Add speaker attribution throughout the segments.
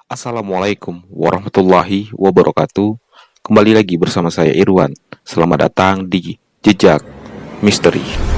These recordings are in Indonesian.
Speaker 1: Assalamualaikum warahmatullahi wabarakatuh. Kembali lagi bersama saya Irwan. Selamat datang di Jejak Misteri.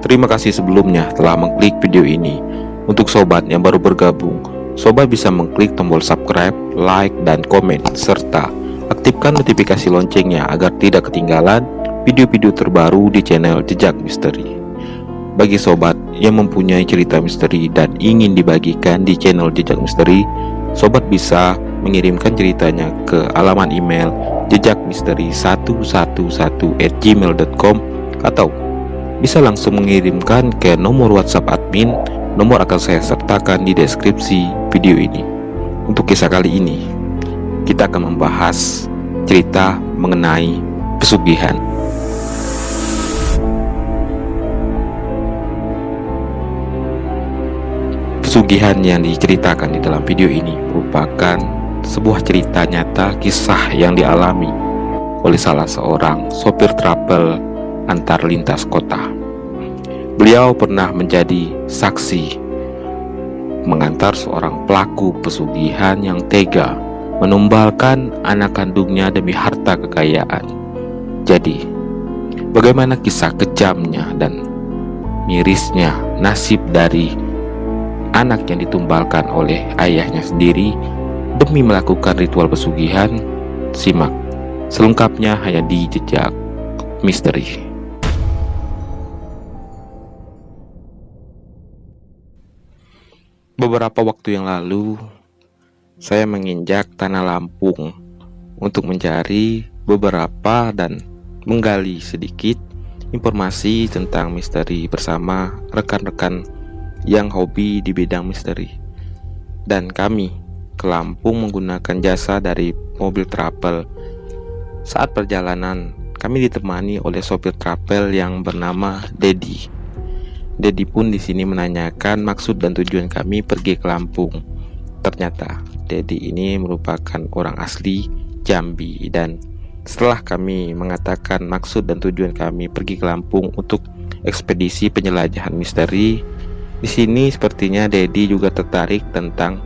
Speaker 1: Terima kasih sebelumnya telah mengklik video ini. Untuk sobat yang baru bergabung, sobat bisa mengklik tombol subscribe, like, dan komen, serta aktifkan notifikasi loncengnya agar tidak ketinggalan video-video terbaru di channel Jejak Misteri. Bagi sobat yang mempunyai cerita misteri dan ingin dibagikan di channel Jejak Misteri, sobat bisa mengirimkan ceritanya ke alaman email jejakmisteri111@gmail.com atau bisa langsung mengirimkan ke nomor WhatsApp admin. Nomor akan saya sertakan di deskripsi video ini. Untuk kisah kali ini, kita akan membahas cerita mengenai pesugihan. Pesugihan yang diceritakan di dalam video ini merupakan sebuah cerita nyata kisah yang dialami oleh salah seorang sopir travel antar lintas kota. Beliau pernah menjadi saksi mengantar seorang pelaku pesugihan yang tega menumbalkan anak kandungnya demi harta kekayaan. Jadi, bagaimana kisah kejamnya dan mirisnya nasib dari anak yang ditumbalkan oleh ayahnya sendiri demi melakukan ritual pesugihan? Simak selengkapnya hanya di Jejak Misteri. Beberapa waktu yang lalu, saya menginjak tanah Lampung untuk mencari beberapa dan menggali sedikit informasi tentang misteri bersama rekan-rekan yang hobi di bidang misteri. Dan kami ke Lampung menggunakan jasa dari mobil travel. Saat perjalanan, kami ditemani oleh sopir travel yang bernama Dedi. Dedi pun di sini menanyakan maksud dan tujuan kami pergi ke Lampung. Ternyata Dedi ini merupakan orang asli Jambi, dan setelah kami mengatakan maksud dan tujuan kami pergi ke Lampung untuk ekspedisi penjelajahan misteri, di sini sepertinya Dedi juga tertarik tentang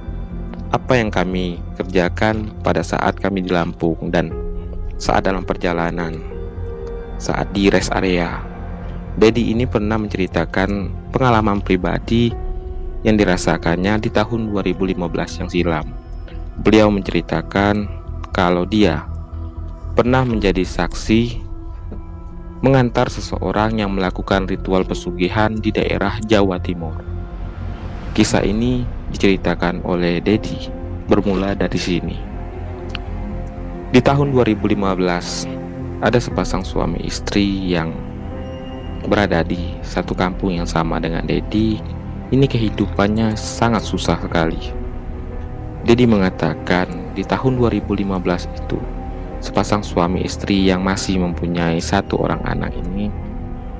Speaker 1: apa yang kami kerjakan pada saat kami di Lampung dan saat dalam perjalanan, saat di rest area. Dedi ini pernah menceritakan pengalaman pribadi yang dirasakannya di tahun 2015 yang silam. Beliau menceritakan kalau dia pernah menjadi saksi mengantar seseorang yang melakukan ritual pesugihan di daerah Jawa Timur. Kisah ini diceritakan oleh Dedi bermula dari sini. Di tahun 2015, ada sepasang suami istri yang berada di satu kampung yang sama dengan Dedi. Ini kehidupannya sangat susah sekali. Dedi mengatakan di tahun 2015 itu, sepasang suami istri yang masih mempunyai satu orang anak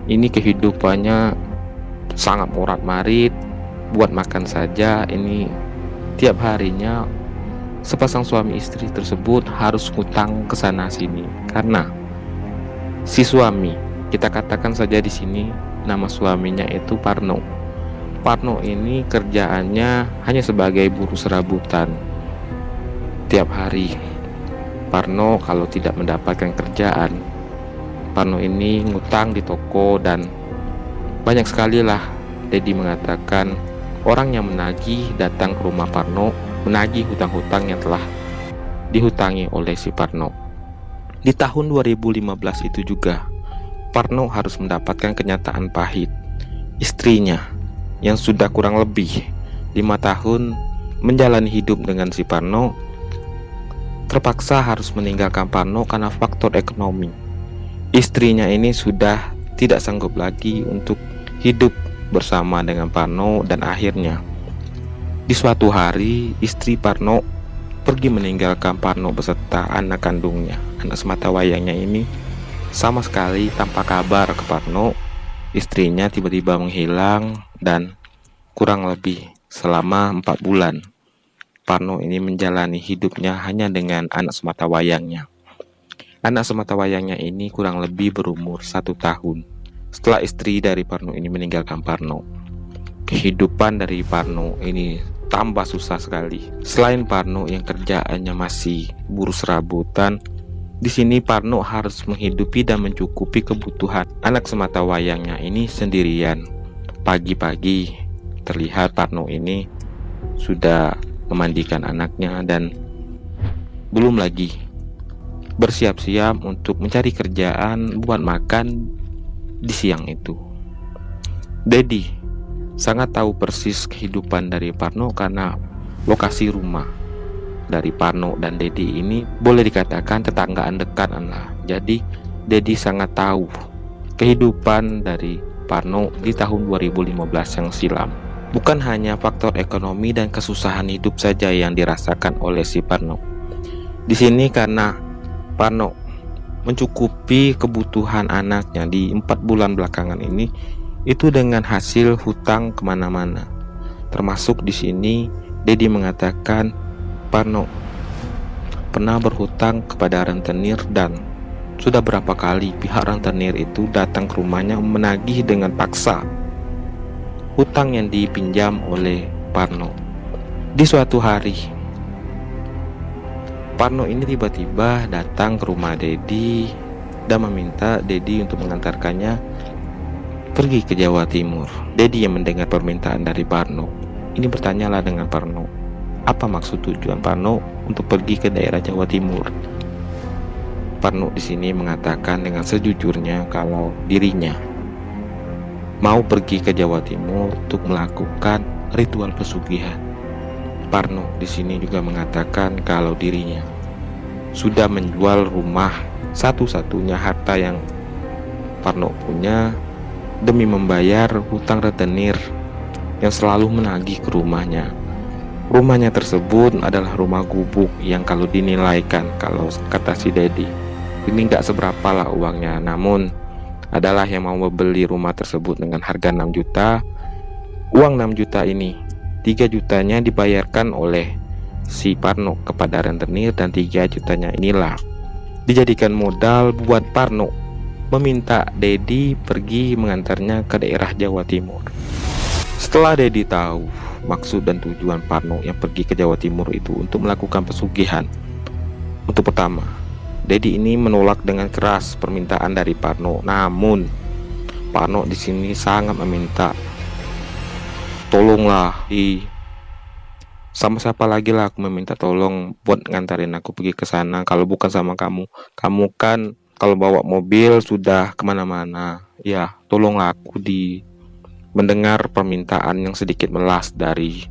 Speaker 1: ini kehidupannya sangat morat-marit. Buat makan saja ini tiap harinya sepasang suami istri tersebut harus ngutang ke sana sini karena si suami, kita katakan saja di sini nama suaminya itu Parno. Parno ini kerjaannya hanya sebagai buruh serabutan. Tiap hari Parno kalau tidak mendapatkan kerjaan, Parno ini ngutang di toko, dan banyak sekali lah Dedi mengatakan orang yang menagih datang ke rumah Parno menagih hutang-hutang yang telah dihutangi oleh si Parno. Di tahun 2015 itu juga Parno harus mendapatkan kenyataan pahit. Istrinya yang sudah kurang lebih 5 tahun menjalani hidup dengan si Parno terpaksa harus meninggalkan Parno karena faktor ekonomi. Istrinya ini sudah tidak sanggup lagi untuk hidup bersama dengan Parno, dan akhirnya di suatu hari istri Parno pergi meninggalkan Parno beserta anak kandungnya. Anak sematawayangnya ini sama sekali tanpa kabar ke Parno. istrinya tiba-tiba menghilang dan kurang lebih selama 4 bulan Parno ini menjalani hidupnya hanya dengan anak sematawayangnya. Anak sematawayangnya ini kurang lebih berumur 1 tahun setelah istri dari Parno ini meninggalkan Parno. Kehidupan dari Parno ini tambah susah sekali. Selain Parno yang kerjaannya masih buruh serabutan, di sini Parno harus menghidupi dan mencukupi kebutuhan anak sematawayangnya ini sendirian. Pagi-pagi terlihat Parno ini sudah memandikan anaknya dan belum lagi bersiap-siap untuk mencari kerjaan buat makan di siang itu. Dedi sangat tahu persis kehidupan dari Parno karena lokasi rumah dari Parno dan Dedi ini boleh dikatakan tetanggaan dekat lah. Jadi Dedi sangat tahu kehidupan dari Parno di tahun 2015 yang silam. Bukan hanya faktor ekonomi dan kesusahan hidup saja yang dirasakan oleh si Parno. Di sini karena Parno mencukupi kebutuhan anaknya di 4 bulan belakangan ini itu dengan hasil hutang kemana-mana. Termasuk di sini Dedi mengatakan Parno pernah berhutang kepada rentenir dan sudah berapa kali pihak rentenir itu datang ke rumahnya menagih dengan paksa hutang yang dipinjam oleh Parno. Di suatu hari Parno ini tiba-tiba datang ke rumah Dedi dan meminta Dedi untuk mengantarkannya pergi ke Jawa Timur. Dedi yang mendengar permintaan dari Parno ini bertanyalah dengan Parno, apa maksud tujuan Parno untuk pergi ke daerah Jawa Timur? Parno di sini mengatakan dengan sejujurnya kalau dirinya mau pergi ke Jawa Timur untuk melakukan ritual pesugihan. Parno di sini juga mengatakan kalau dirinya sudah menjual rumah satu-satunya harta yang Parno punya demi membayar hutang rentenir yang selalu menagih ke rumahnya. Rumahnya tersebut adalah rumah gubuk yang kalau dinilaikan, kalau kata si Dedi, ini gak seberapa lah uangnya. Namun adalah yang mau membeli rumah tersebut dengan harga 6 juta. Uang 6 juta ini 3 jutanya dibayarkan oleh si Parno kepada rentenir dan 3 jutanya inilah dijadikan modal buat Parno meminta Dedi pergi mengantarnya ke daerah Jawa Timur. Setelah Dedi tahu maksud dan tujuan Parno yang pergi ke Jawa Timur itu untuk melakukan pesugihan, untuk pertama, Dedi ini menolak dengan keras permintaan dari Parno. Namun Parno di sini sangat meminta, tolonglah sama siapa lagi lah aku meminta tolong buat ngantarin aku pergi ke sana. Kalau bukan sama kamu, kamu kan kalau bawa mobil sudah kemana-mana. Ya, tolonglah aku. Mendengar permintaan yang sedikit melas dari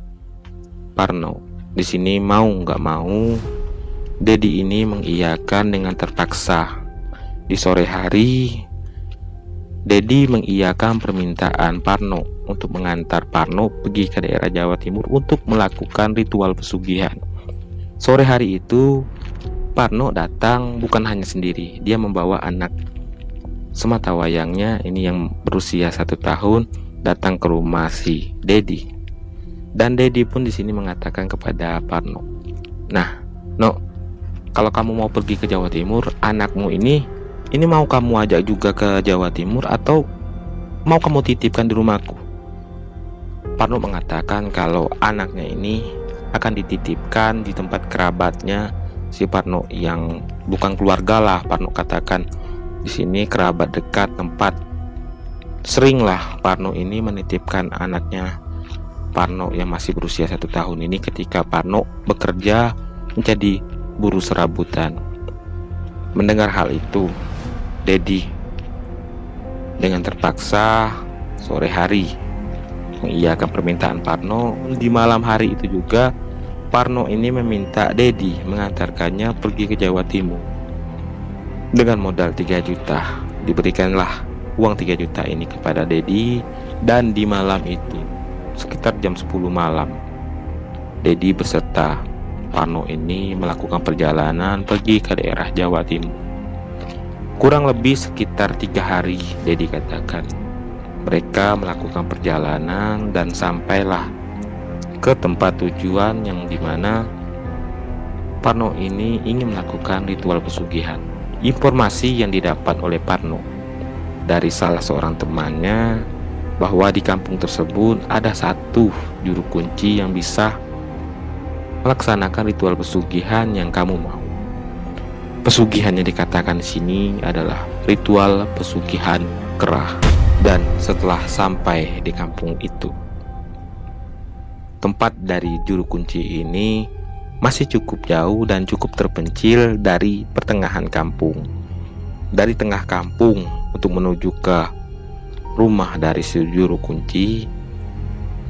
Speaker 1: Parno, di sini mau nggak mau, Dedi ini mengiyakan dengan terpaksa. Di sore hari, Dedi mengiyakan permintaan Parno untuk mengantar Parno pergi ke daerah Jawa Timur untuk melakukan ritual pesugihan. Sore hari itu, Parno datang bukan hanya sendiri, dia membawa anak sematawayangnya ini yang berusia 1 tahun datang ke rumah si Dedi. Dan Dedi pun di sini mengatakan kepada Parno, "Nah, No, kalau kamu mau pergi ke Jawa Timur, anakmu ini mau kamu ajak juga ke Jawa Timur atau mau kamu titipkan di rumahku?" Parno mengatakan kalau anaknya ini akan dititipkan di tempat kerabatnya si Parno yang bukan keluarga lah. Parno katakan di sini kerabat dekat, tempat seringlah Parno ini menitipkan anaknya Parno yang masih berusia 1 tahun ini ketika Parno bekerja menjadi buruh serabutan. Mendengar hal itu, Dedi dengan terpaksa sore hari mengiyakan permintaan Parno. Di malam hari itu juga Parno ini meminta Dedi mengantarkannya pergi ke Jawa Timur dengan modal 3 juta. Diberikanlah uang 3 juta ini kepada Dedi, dan di malam itu sekitar jam 10 malam Dedi beserta Parno ini melakukan perjalanan pergi ke daerah Jawa Timur. Kurang lebih sekitar 3 hari Dedi katakan Mereka melakukan perjalanan dan sampailah ke tempat tujuan yang dimana Parno ini ingin melakukan ritual pesugihan. Informasi yang didapat oleh Parno dari salah seorang temannya bahwa di kampung tersebut ada satu juru kunci yang bisa melaksanakan ritual pesugihan yang kamu mau. Pesugihan yang dikatakan di sini adalah ritual pesugihan kerah. Dan setelah sampai di kampung itu, tempat dari juru kunci ini masih cukup jauh dan cukup terpencil dari pertengahan kampung. Dari tengah kampung untuk menuju ke rumah dari si juru kunci,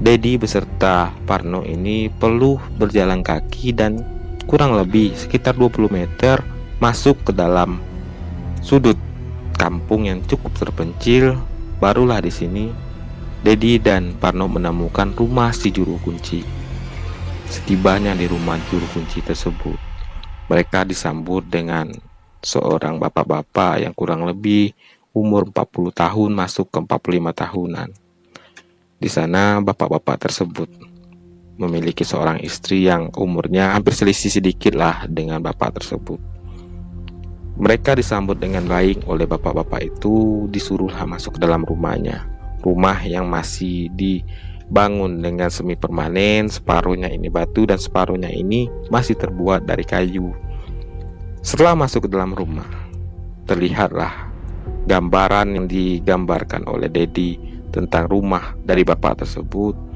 Speaker 1: Dedi beserta Parno ini perlu berjalan kaki dan kurang lebih sekitar 20 meter masuk ke dalam sudut kampung yang cukup terpencil. Barulah di sini Dedi dan Parno menemukan rumah si juru kunci. Setibanya di rumah juru kunci tersebut, mereka disambut dengan seorang bapak-bapak yang kurang lebih umur 40 tahun masuk ke 45 tahunan. Di sana bapak-bapak tersebut memiliki seorang istri yang umurnya hampir selisih sedikit lah dengan bapak tersebut. Mereka disambut dengan baik oleh bapak-bapak itu, disuruhlah masuk ke dalam rumahnya. Rumah yang masih dibangun dengan semi permanen, separuhnya ini batu dan separuhnya ini masih terbuat dari kayu. Setelah masuk ke dalam rumah, terlihatlah gambaran yang digambarkan oleh Dedi tentang rumah dari bapak tersebut.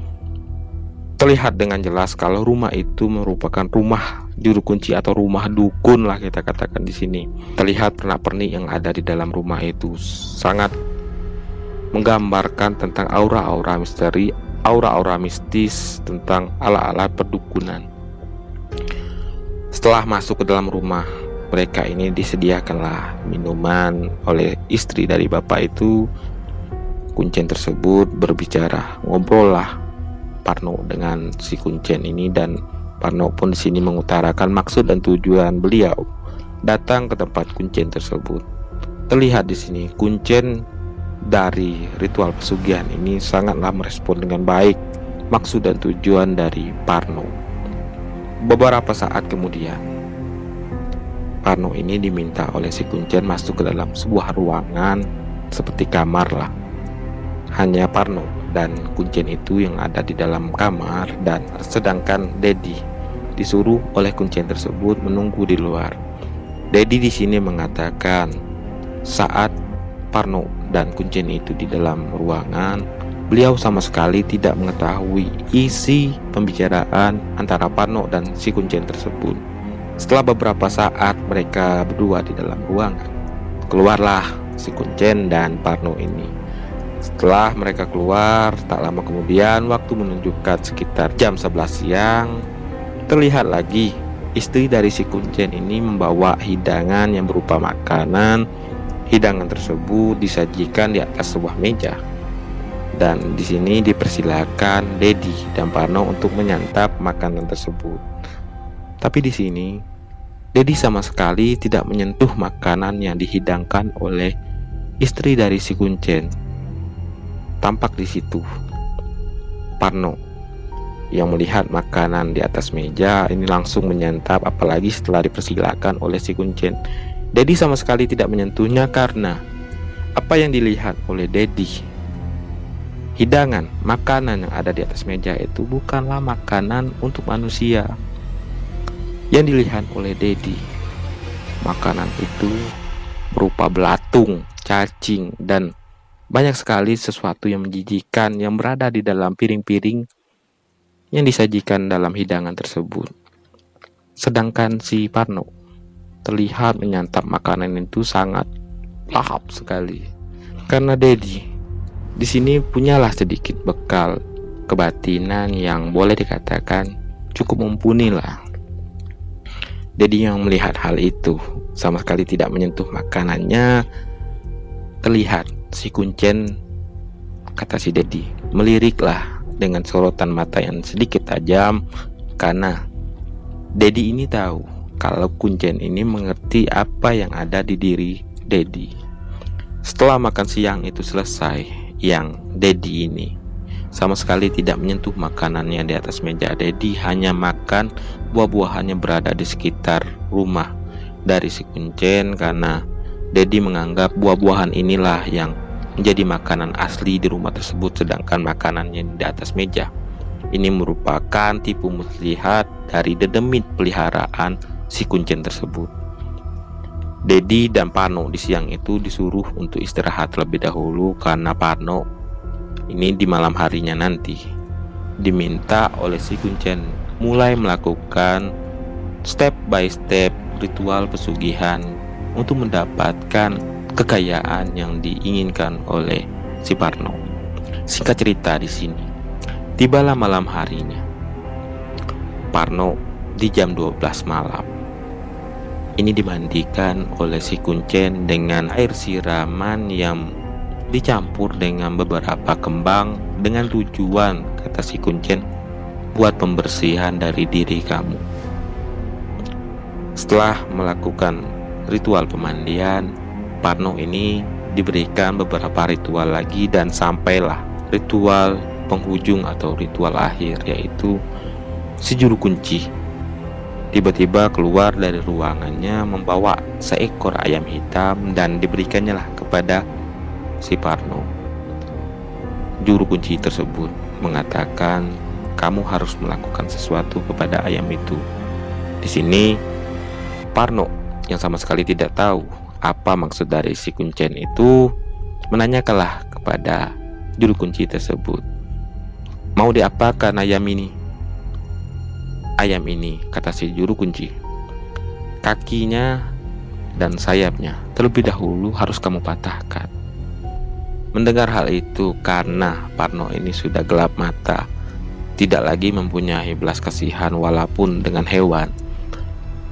Speaker 1: Terlihat dengan jelas kalau rumah itu merupakan rumah juru kunci atau rumah dukun lah kita katakan di sini. Terlihat pernak-pernik yang ada di dalam rumah itu sangat menggambarkan tentang aura-aura misteri, aura-aura mistis tentang ala-ala perdukunan. Setelah masuk ke dalam rumah, mereka ini disediakanlah minuman oleh istri dari bapak itu. Kuncen tersebut berbicara, ngobrol lah Parno dengan si Kuncen ini, dan Parno pun di sini mengutarakan maksud dan tujuan beliau datang ke tempat Kuncen tersebut. Terlihat di sini Kuncen dari ritual pesugihan ini sangatlah merespon dengan baik maksud dan tujuan dari Parno. Beberapa saat kemudian, Parno ini diminta oleh si Kuncen masuk ke dalam sebuah ruangan seperti kamar lah. Hanya Parno dan Kuncen itu yang ada di dalam kamar, dan sedangkan Dedi disuruh oleh Kuncen tersebut menunggu di luar. Dedi di sini mengatakan saat Parno dan Kuncen itu di dalam ruangan, beliau sama sekali tidak mengetahui isi pembicaraan antara Parno dan si Kuncen tersebut. Setelah beberapa saat mereka berdua di dalam ruangan, keluarlah si Kuncen dan Parno ini. Setelah mereka keluar, tak lama kemudian waktu menunjukkan sekitar jam 11 siang, terlihat lagi istri dari si Kuncen ini membawa hidangan yang berupa makanan. Hidangan tersebut disajikan di atas sebuah meja, dan di sini dipersilakan Dedi dan Parno untuk menyantap makanan tersebut. Tapi di sini Dedi sama sekali tidak menyentuh makanan yang dihidangkan oleh istri dari si Kuncen. Tampak di situ Parno yang melihat makanan di atas meja ini langsung menyantap, apalagi setelah dipersilakan oleh si Kuncen. Dedi sama sekali tidak menyentuhnya karena apa yang dilihat oleh Dedi, hidangan makanan yang ada di atas meja itu bukanlah makanan untuk manusia. Yang dilihat oleh Dedi, makanan itu berupa belatung, cacing, dan banyak sekali sesuatu yang menjijikkan yang berada di dalam piring-piring yang disajikan dalam hidangan tersebut. Sedangkan si Parno terlihat menyantap makanan itu sangat lahap sekali. Karena Dedi di sini punyalah sedikit bekal kebatinan yang boleh dikatakan cukup mumpuni lah. Dedi yang melihat hal itu sama sekali tidak menyentuh makanannya. Terlihat si Kuncen, kata si Dedi, meliriklah dengan sorotan mata yang sedikit tajam, karena Dedi ini tahu kalau Kuncen ini mengerti apa yang ada di diri Dedi. Setelah makan siang itu selesai, yang Dedi ini sama sekali tidak menyentuh makanannya di atas meja. Dedi hanya makan buah-buahannya berada di sekitar rumah dari si Kuncen, karena Dedi menganggap buah-buahan inilah yang menjadi makanan asli di rumah tersebut, sedangkan makanannya di atas meja ini merupakan tipu muslihat dari dedemit peliharaan si Kuncen tersebut. Dedi dan Parno di siang itu disuruh untuk istirahat terlebih dahulu, karena Parno ini di malam harinya nanti diminta oleh si Kuncen mulai melakukan step by step ritual pesugihan untuk mendapatkan kekayaan yang diinginkan oleh si Parno. Singkat cerita, di sini tibalah malam harinya. Parno di jam 12 malam ini dimandikan oleh si Kuncen dengan air siraman yang dicampur dengan beberapa kembang, dengan tujuan, kata si Kuncen, buat pembersihan dari diri kamu. Setelah melakukan ritual pemandian, Parno ini diberikan beberapa ritual lagi, dan sampailah ritual penghujung atau ritual akhir, yaitu si juru kunci tiba-tiba keluar dari ruangannya membawa seekor ayam hitam dan diberikannya lah kepada si Parno. Juru kunci tersebut mengatakan, kamu harus melakukan sesuatu kepada ayam itu. Di sini Parno yang sama sekali tidak tahu apa maksud dari si Kuncen itu menanyakanlah kepada juru kunci tersebut, mau diapakan ayam ini? Ayam ini, kata si juru kunci, kakinya dan sayapnya terlebih dahulu harus kamu patahkan. Mendengar hal itu, karena Parno ini sudah gelap mata, tidak lagi mempunyai belas kasihan walaupun dengan hewan,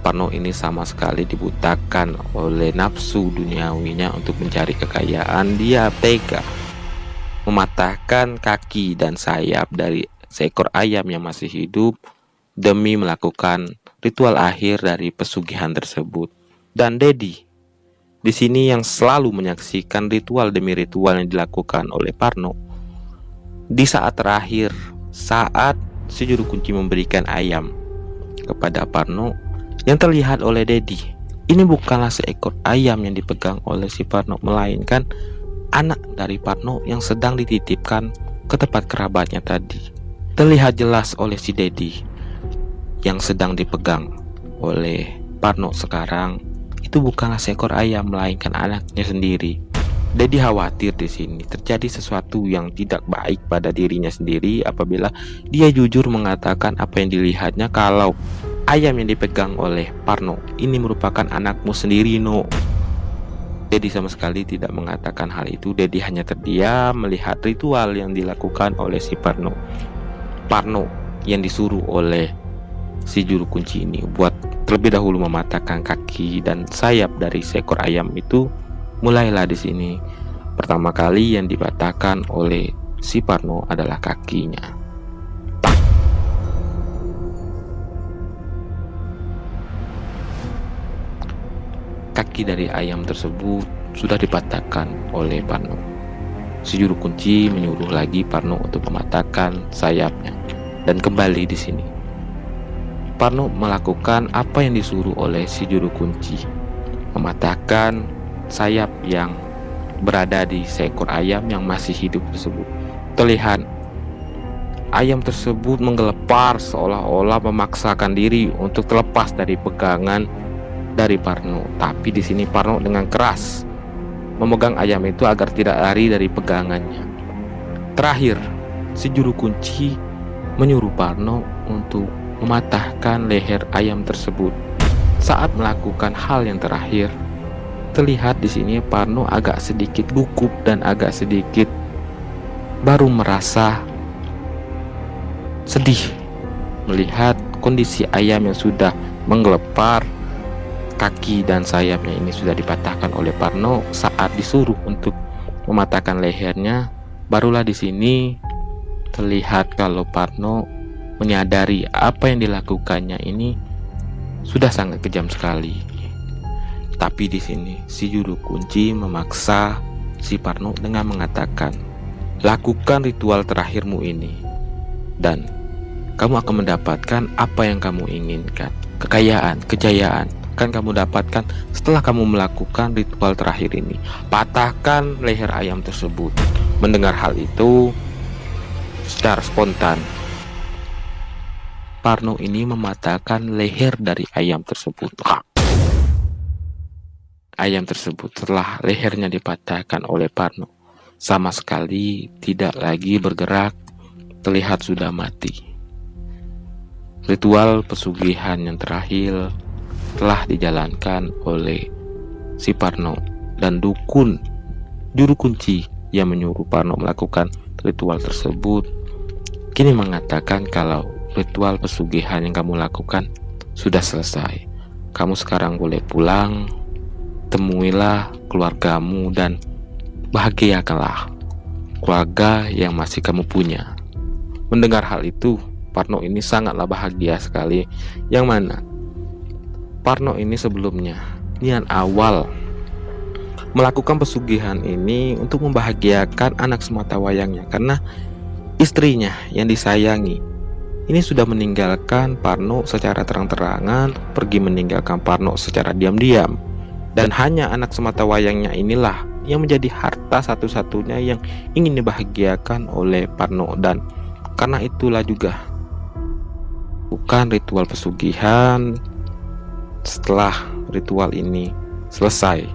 Speaker 1: Parno ini sama sekali dibutakan oleh nafsu duniawinya untuk mencari kekayaan. Dia tega mematahkan kaki dan sayap dari seekor ayam yang masih hidup demi melakukan ritual akhir dari pesugihan tersebut. Dan Dedi di sini yang selalu menyaksikan ritual demi ritual yang dilakukan oleh Parno, di saat terakhir, saat si juru kunci memberikan ayam kepada Parno, yang terlihat oleh Dedi ini bukanlah seekor ayam yang dipegang oleh si Parno, melainkan anak dari Parno yang sedang dititipkan ke tempat kerabatnya tadi. Terlihat jelas oleh si Dedi yang sedang dipegang oleh Parno sekarang itu bukanlah seekor ayam, melainkan anaknya sendiri. Dedi khawatir di sini terjadi sesuatu yang tidak baik pada dirinya sendiri apabila dia jujur mengatakan apa yang dilihatnya, kalau ayam yang dipegang oleh Parno ini merupakan anakmu sendiri, no. Dedi sama sekali tidak mengatakan hal itu. Dedi hanya terdiam melihat ritual yang dilakukan oleh si Parno. Parno yang disuruh oleh si juru kunci ini buat terlebih dahulu mematahkan kaki dan sayap dari seekor ayam itu, mulailah di sini pertama kali yang dipatahkan oleh si Parno adalah kakinya. Kaki dari ayam tersebut sudah dipatahkan oleh Parno. Si juru kunci menyuruh lagi Parno untuk mematahkan sayapnya, dan kembali di sini Parno melakukan apa yang disuruh oleh si juru kunci, mematahkan sayap yang berada di seekor ayam yang masih hidup tersebut. Terlihat ayam tersebut menggelepar seolah-olah memaksakan diri untuk terlepas dari pegangan dari Parno. Tapi di sini Parno dengan keras memegang ayam itu agar tidak lari dari pegangannya. Terakhir, si juru kunci menyuruh Parno untuk mematahkan leher ayam tersebut. Saat melakukan hal yang terakhir, terlihat di sini Parno agak sedikit gugup dan agak sedikit baru merasa sedih melihat kondisi ayam yang sudah menggelepar kaki dan sayapnya ini sudah dipatahkan oleh Parno. Saat disuruh untuk mematahkan lehernya, barulah di sini terlihat kalau Parno menyadari apa yang dilakukannya ini sudah sangat kejam sekali. Tapi di sini si juru kunci memaksa si Parno dengan mengatakan, Lakukan ritual terakhirmu ini, dan kamu akan mendapatkan apa yang kamu inginkan. Kekayaan, kejayaan akan kamu dapatkan setelah kamu melakukan ritual terakhir ini. Patahkan leher ayam tersebut. Mendengar hal itu, secara spontan Parno ini mematahkan leher dari ayam tersebut. Ayam tersebut setelah lehernya dipatahkan oleh Parno, sama sekali tidak lagi bergerak, terlihat sudah mati. Ritual pesugihan yang terakhir telah dijalankan oleh si Parno, dan dukun juru kunci yang menyuruh Parno melakukan ritual tersebut kini mengatakan kalau ritual pesugihan yang kamu lakukan sudah selesai. Kamu sekarang boleh pulang, temuilah keluargamu dan bahagiakanlah keluarga yang masih kamu punya. Mendengar hal itu, Parno ini sangatlah bahagia sekali, yang mana Parno ini sebelumnya niat awal melakukan pesugihan ini untuk membahagiakan anak sematawayangnya, karena istrinya yang disayangi ini sudah meninggalkan Parno secara terang-terangan, pergi meninggalkan Parno secara diam-diam, dan hanya anak sematawayangnya inilah yang menjadi harta satu-satunya yang ingin dibahagiakan oleh Parno. Dan karena itulah juga bukan ritual pesugihan. Setelah ritual ini selesai,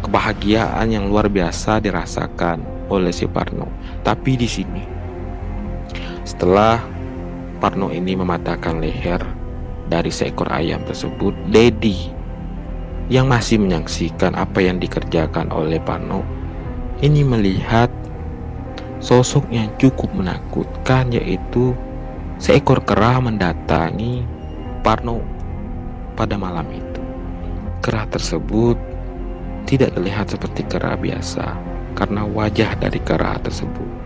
Speaker 1: kebahagiaan yang luar biasa dirasakan oleh si Parno. Tapi di sini, setelah Parno ini mematahkan leher dari seekor ayam tersebut, Dedi yang masih menyaksikan apa yang dikerjakan oleh Parno ini melihat sosok yang cukup menakutkan, yaitu seekor kera mendatangi Parno pada malam itu. Kera tersebut tidak terlihat seperti kera biasa, karena wajah dari kera tersebut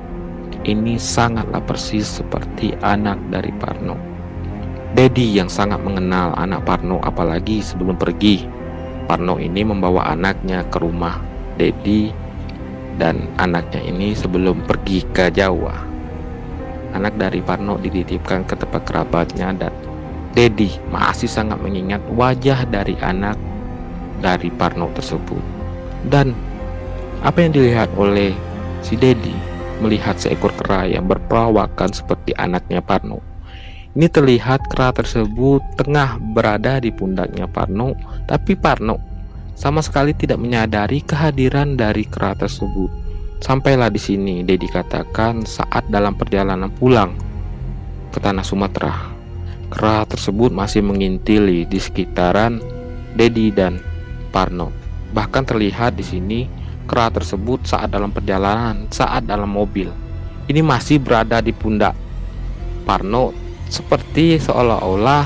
Speaker 1: ini sangatlah persis seperti anak dari Parno. Dedi yang sangat mengenal anak Parno, apalagi sebelum pergi, Parno ini membawa anaknya ke rumah Dedi, dan anaknya ini sebelum pergi ke Jawa, anak dari Parno dititipkan ke tempat kerabatnya, dan Dedi masih sangat mengingat wajah dari anak dari Parno tersebut. Dan apa yang dilihat oleh si Dedi melihat seekor kera yang berperawakan seperti anaknya Parno. Ini terlihat kera tersebut tengah berada di pundaknya Parno, tapi Parno sama sekali tidak menyadari kehadiran dari kera tersebut. Sampailah di sini Dedi katakan saat dalam perjalanan pulang ke tanah Sumatera, kera tersebut masih mengintili di sekitaran Dedi dan Parno. Bahkan terlihat di sini kera tersebut saat dalam perjalanan, saat dalam mobil, ini masih berada di pundak Parno, seperti seolah-olah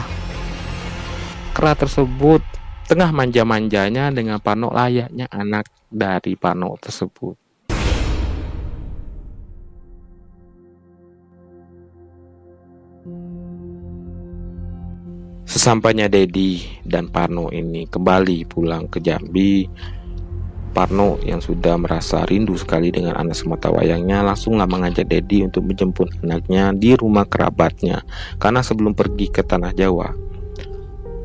Speaker 1: kera tersebut tengah manja-manjanya dengan Parno layaknya anak dari Parno tersebut. Sesampainya Dedi dan Parno ini kembali pulang ke Jambi, Parno yang sudah merasa rindu sekali dengan anak sematawayangnya langsunglah mengajak Dedi untuk menjemput anaknya di rumah kerabatnya. Karena sebelum pergi ke tanah Jawa,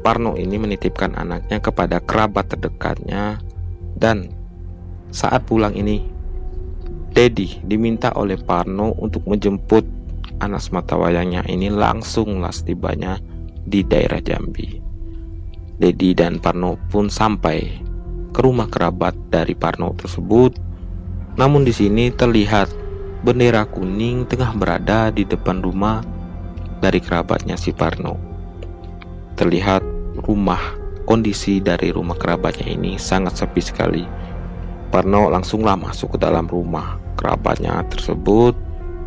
Speaker 1: Parno ini menitipkan anaknya kepada kerabat terdekatnya, dan saat pulang ini Dedi diminta oleh Parno untuk menjemput anak sematawayangnya ini langsunglah setibanya di daerah Jambi. Dedi dan Parno pun sampai ke rumah kerabat dari Parno tersebut. Namun di sini terlihat bendera kuning tengah berada di depan rumah dari kerabatnya si Parno. Terlihat kondisi dari rumah kerabatnya ini sangat sepi sekali. Parno langsunglah masuk ke dalam rumah kerabatnya tersebut.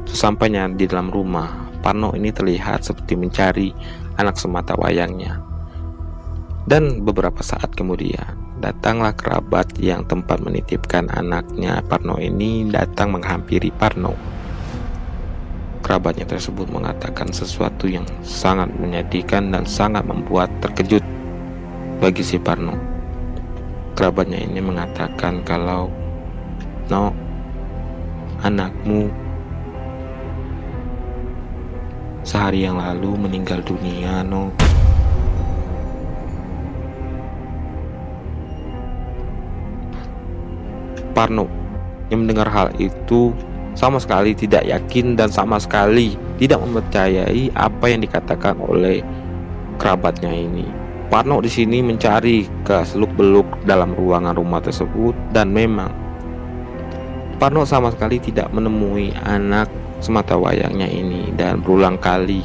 Speaker 1: Sesampainya di dalam rumah, Parno ini terlihat seperti mencari anak sematawayangnya. Dan beberapa saat kemudian datanglah kerabat yang tempat menitipkan anaknya Parno ini datang menghampiri Parno. Kerabatnya tersebut mengatakan sesuatu yang sangat menyedihkan dan sangat membuat terkejut bagi si Parno. Kerabatnya ini mengatakan kalau anakmu sehari yang lalu meninggal dunia, no. Parno yang mendengar hal itu sama sekali tidak yakin dan sama sekali tidak mempercayai apa yang dikatakan oleh kerabatnya ini. Parno di sini mencari ke seluk-beluk dalam ruangan rumah tersebut dan memang Parno sama sekali tidak menemui anak sematawayangnya ini, dan berulang kali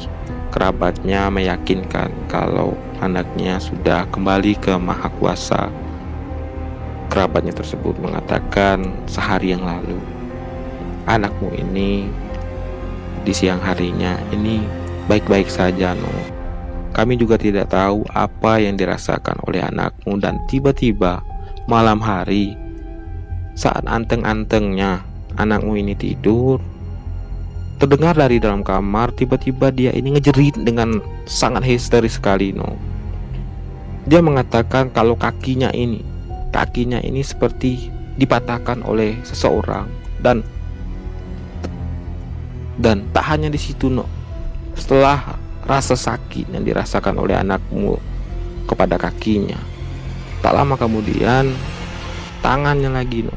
Speaker 1: kerabatnya meyakinkan kalau anaknya sudah kembali ke Maha Kuasa. Kerabatnya tersebut mengatakan sehari yang lalu anakmu ini di siang harinya ini baik-baik saja, no. Kami juga tidak tahu apa yang dirasakan oleh anakmu, dan tiba-tiba malam hari saat anteng-antengnya anakmu ini tidur, terdengar dari dalam kamar tiba-tiba dia ini ngejerit dengan sangat histeris sekali, no. Dia mengatakan kalau kakinya ini seperti dipatahkan oleh seseorang, dan tak hanya di situ, no. Setelah rasa sakit yang dirasakan oleh anakmu kepada kakinya, tak lama kemudian tangannya lagi, no.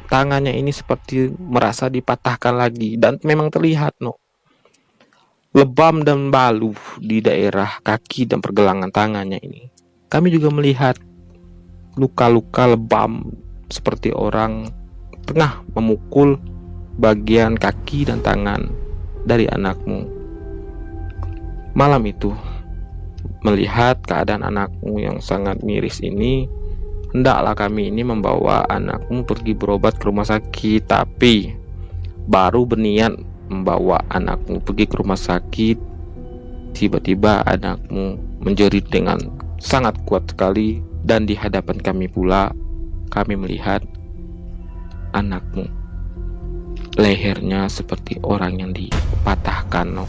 Speaker 1: Tangannya ini seperti merasa dipatahkan lagi, dan memang terlihat, no, lebam dan balu di daerah kaki dan pergelangan tangannya ini. Kami juga melihat luka-luka lebam seperti orang tengah memukul bagian kaki dan tangan dari anakmu. Malam itu, melihat keadaan anakmu yang sangat miris ini, hendaklah kami ini membawa anakmu pergi berobat ke rumah sakit. Tapi baru berniat membawa anakmu pergi ke rumah sakit, tiba-tiba anakmu menjerit dengan sangat kuat sekali, dan di hadapan kami pula kami melihat anakmu lehernya seperti orang yang dipatahkan, no.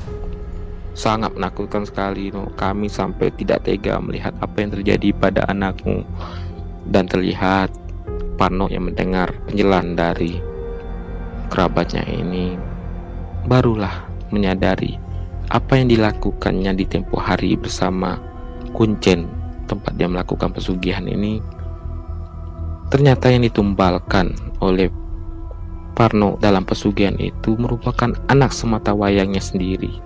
Speaker 1: Sangat menakutkan sekali, no. Kami sampai tidak tega melihat apa yang terjadi pada anakmu, dan terlihat Parno yang mendengar penjelasan dari kerabatnya ini barulah menyadari apa yang dilakukannya di tempo hari bersama Kuncen, tempat dia melakukan pesugihan ini. Ternyata yang ditumbalkan oleh Parno dalam pesugihan itu merupakan anak sematawayangnya sendiri.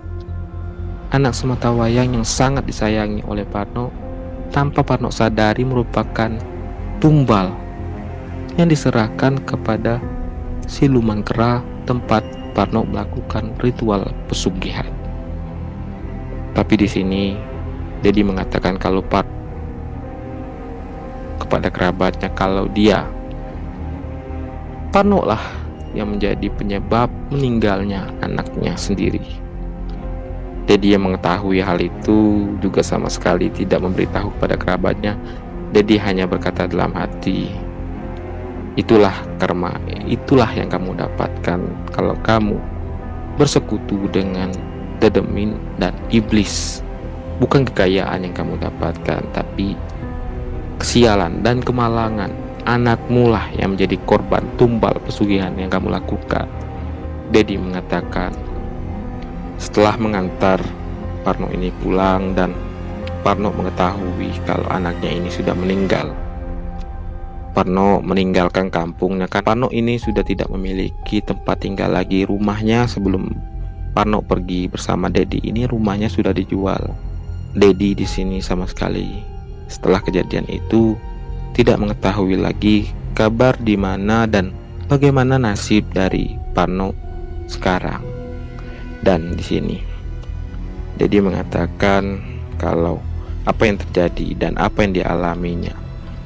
Speaker 1: Anak sematawayang yang sangat disayangi oleh Parno, tanpa Parno sadari merupakan tumbal yang diserahkan kepada siluman kera tempat Parno melakukan ritual pesugihan. Tapi di sini Dedi mengatakan kalau kepada kerabatnya kalau Parno lah yang menjadi penyebab meninggalnya anaknya sendiri. Dedi yang mengetahui hal itu juga sama sekali tidak memberitahu kepada kerabatnya. Dedi hanya berkata dalam hati, itulah karma, itulah yang kamu dapatkan kalau kamu bersekutu dengan dedemin dan iblis. Bukan kekayaan yang kamu dapatkan, tapi kesialan dan kemalangan. Anakmu lah yang menjadi korban tumbal pesugihan yang kamu lakukan. Dedi mengatakan setelah mengantar Parno ini pulang, dan Parno mengetahui kalau anaknya ini sudah meninggal. Parno meninggalkan kampungnya karena Parno ini sudah tidak memiliki tempat tinggal lagi. Rumahnya sebelum Parno pergi bersama Dedi ini, rumahnya sudah dijual. Dedi di sini sama sekali setelah kejadian itu tidak mengetahui lagi kabar di mana dan bagaimana nasib dari Parno sekarang. Dan di sini Dedi mengatakan kalau apa yang terjadi dan apa yang dialaminya,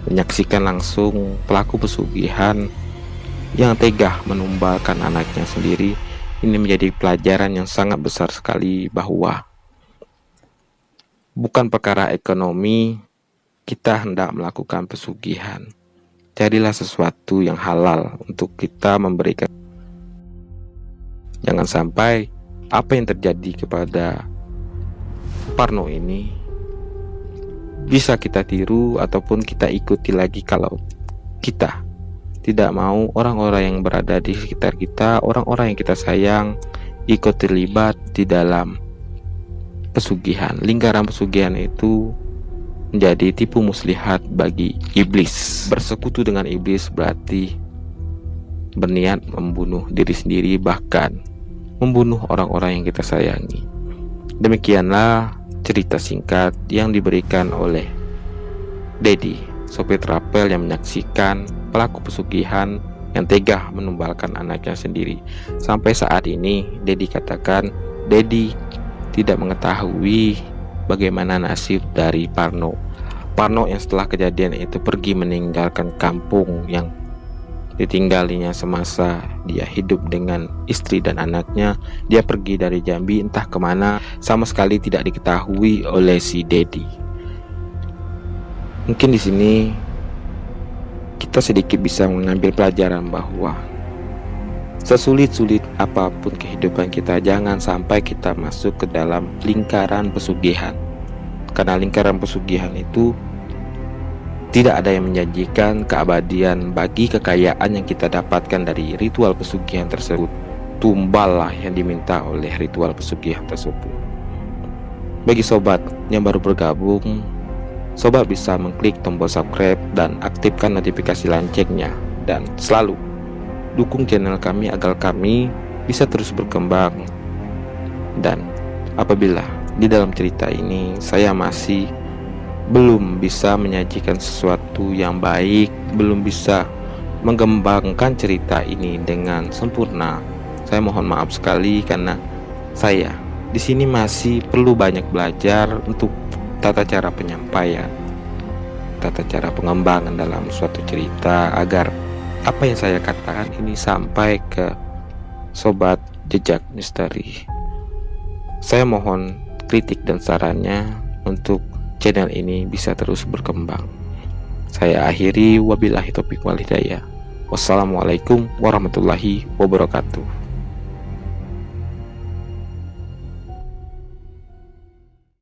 Speaker 1: menyaksikan langsung pelaku pesugihan yang tega menumbalkan anaknya sendiri, ini menjadi pelajaran yang sangat besar sekali bahwa bukan perkara ekonomi kita hendak melakukan pesugihan. Carilah sesuatu yang halal untuk kita memberikan. Jangan sampai apa yang terjadi kepada Parno ini bisa kita tiru ataupun kita ikuti lagi kalau kita tidak mau orang-orang yang berada di sekitar kita, orang-orang yang kita sayang, ikut terlibat di dalam pesugihan. Lingkaran pesugihan itu menjadi tipu muslihat bagi iblis. Bersekutu dengan iblis berarti berniat membunuh diri sendiri, bahkan membunuh orang-orang yang kita sayangi. Demikianlah cerita singkat yang diberikan oleh Dedi, sopir trapel yang menyaksikan pelaku pesugihan yang tega menumbalkan anaknya sendiri. Sampai saat ini Dedi katakan Dedi tidak mengetahui bagaimana nasib dari Parno. Parno yang setelah kejadian itu pergi meninggalkan kampung yang ditinggalinya semasa dia hidup dengan istri dan anaknya. Dia pergi dari Jambi entah kemana, sama sekali tidak diketahui oleh si Dedi. Mungkin di sini kita sedikit bisa mengambil pelajaran bahwa sesulit-sulit apapun kehidupan kita, jangan sampai kita masuk ke dalam lingkaran pesugihan. Karena lingkaran pesugihan itu tidak ada yang menjanjikan keabadian bagi kekayaan yang kita dapatkan dari ritual pesugihan tersebut. Tumballah yang diminta oleh ritual pesugihan tersebut. Bagi sobat yang baru bergabung, sobat bisa mengklik tombol subscribe dan aktifkan notifikasi loncengnya. Dan selalu dukung channel kami agar kami bisa terus berkembang. Dan apabila di dalam cerita ini saya masih belum bisa menyajikan sesuatu yang baik, belum bisa mengembangkan cerita ini dengan sempurna, saya mohon maaf sekali karena saya di sini masih perlu banyak belajar untuk tata cara penyampaian, tata cara pengembangan dalam suatu cerita agar apa yang saya katakan ini sampai ke sobat jejak misteri. Saya mohon kritik dan sarannya untuk channel ini bisa terus berkembang. Saya akhiri, wabillahi taufiq wal hidayah. Wassalamualaikum warahmatullahi wabarakatuh.